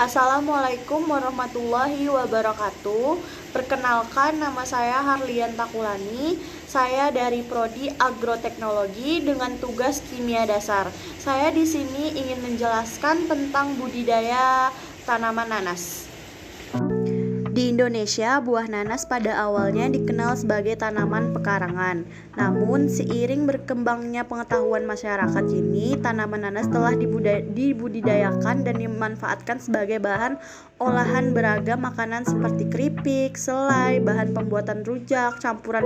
Assalamualaikum warahmatullahi wabarakatuh. Perkenalkan, nama saya Harlian Takulani. Saya dari Prodi Agroteknologi dengan tugas kimia dasar. Saya di sini ingin menjelaskan tentang budidaya tanaman nanas. Di Indonesia, buah nanas pada awalnya dikenal sebagai tanaman pekarangan. Namun, seiring berkembangnya pengetahuan masyarakat kini, tanaman nanas telah dibudidayakan dan dimanfaatkan sebagai bahan olahan beragam makanan seperti keripik, selai, bahan pembuatan rujak, campuran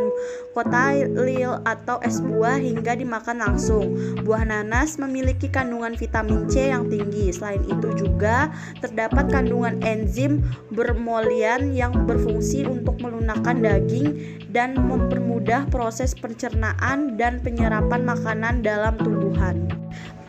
kotail atau es buah hingga dimakan langsung. Buah nanas memiliki kandungan vitamin C yang tinggi. Selain itu juga terdapat kandungan enzim bermolian yang berfungsi untuk melunakkan daging dan mempermudah proses pencernaan dan penyerapan makanan dalam tumbuhan.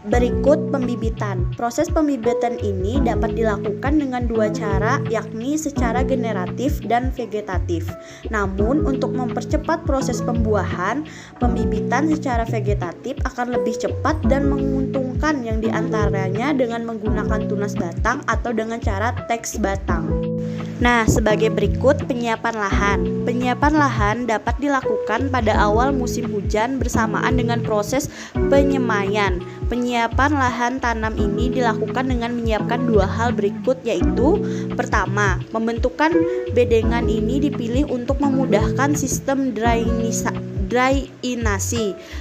Berikut pembibitan. Proses pembibitan ini dapat dilakukan dengan dua cara, yakni secara generatif dan vegetatif. Namun, untuk mempercepat proses pembuahan, pembibitan secara vegetatif akan lebih cepat dan menguntungkan, yang diantaranya dengan menggunakan tunas batang atau dengan cara teks batang. Nah, sebagai berikut penyiapan lahan. Penyiapan lahan dapat dilakukan pada awal musim hujan bersamaan dengan proses penyemaian. Penyiapan lahan tanam ini dilakukan dengan menyiapkan dua hal berikut, yaitu pertama, pembentukan bedengan ini dipilih untuk memudahkan sistem drainasi.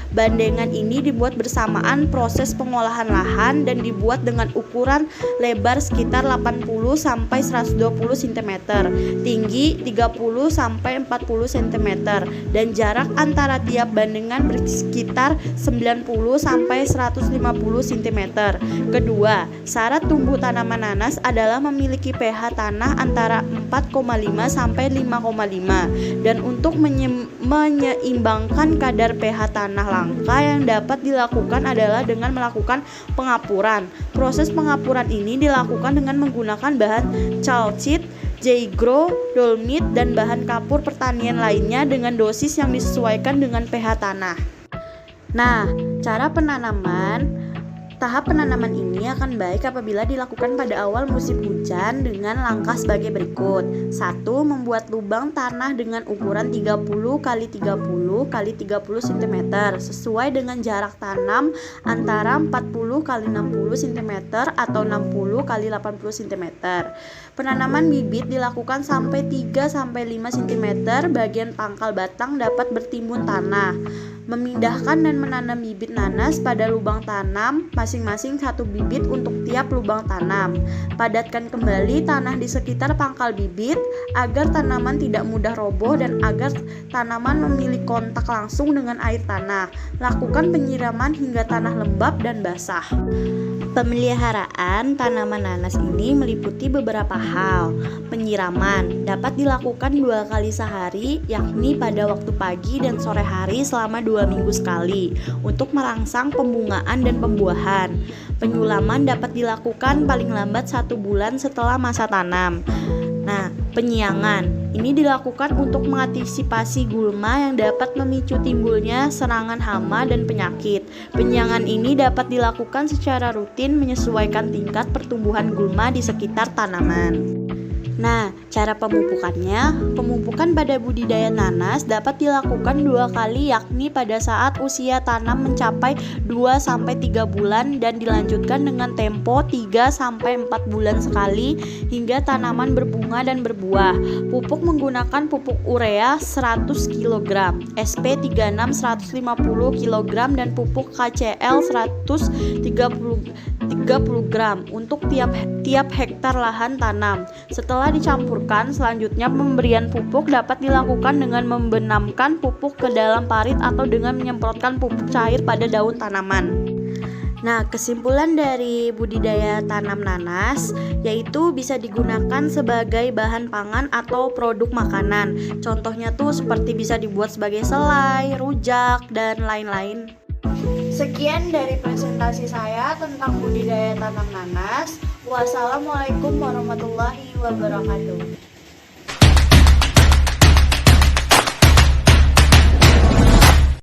Bandengan ini dibuat bersamaan proses pengolahan lahan dan dibuat dengan ukuran lebar sekitar 80 sampai 120 cm, tinggi 30 sampai 40 cm dan jarak antara tiap bandengan bersekitar 90 sampai 150 cm. Kedua, syarat tumbuh tanaman nanas adalah memiliki pH tanah antara 4,5 sampai 5,5 dan untuk menyeimbangkan kadar pH tanah langka yang dapat dilakukan adalah dengan melakukan pengapuran. Proses pengapuran ini dilakukan dengan menggunakan bahan calcit, J-Grow, dolomit, dan bahan kapur pertanian lainnya dengan dosis yang disesuaikan dengan pH tanah. Nah, cara penanaman. Tahap penanaman ini akan baik apabila dilakukan pada awal musim hujan dengan langkah sebagai berikut. 1. Membuat lubang tanah dengan ukuran 30 x 30 x 30 cm sesuai dengan jarak tanam antara 40 x 60 cm atau 60 x 80 cm. Penanaman bibit dilakukan sampai 3 sampai 5 cm, bagian pangkal batang dapat bertimbun tanah. Memindahkan dan menanam bibit nanas pada lubang tanam masing-masing satu bibit untuk tiap lubang tanam. Padatkan kembali tanah di sekitar pangkal bibit agar tanaman tidak mudah roboh dan agar tanaman memiliki kontak langsung dengan air tanah. Lakukan penyiraman hingga tanah lembab dan basah. Pemeliharaan tanaman nanas ini meliputi beberapa hal. Penyiraman dapat dilakukan 2 kali sehari, yakni pada waktu pagi dan sore hari selama 2 minggu sekali untuk merangsang pembungaan dan pembuahan. Penyulaman dapat dilakukan paling lambat 1 bulan setelah masa tanam. Nah, penyiangan ini dilakukan untuk mengantisipasi gulma yang dapat memicu timbulnya serangan hama dan penyakit. Penyiangan ini dapat dilakukan secara rutin menyesuaikan tingkat pertumbuhan gulma di sekitar tanaman. Nah, cara pemupukannya, pemupukan pada budidaya nanas dapat dilakukan 2 kali, yakni pada saat usia tanam mencapai 2-3 bulan dan dilanjutkan dengan tempo 3-4 bulan sekali hingga tanaman berbunga dan berbuah. Pupuk menggunakan pupuk urea 100 kg, SP36 150 kg dan pupuk KCL 130 gram untuk tiap hektar lahan tanam. Setelah dicampurkan, selanjutnya pemberian pupuk dapat dilakukan dengan membenamkan pupuk ke dalam parit atau dengan menyemprotkan pupuk cair pada daun tanaman. Nah, kesimpulan dari budidaya tanam nanas yaitu bisa digunakan sebagai bahan pangan atau produk makanan. Contohnya tuh seperti bisa dibuat sebagai selai, rujak, dan lain-lain. Sekian dari presentasi saya tentang budidaya tanam nanas. Wassalamualaikum warahmatullahi wabarakatuh.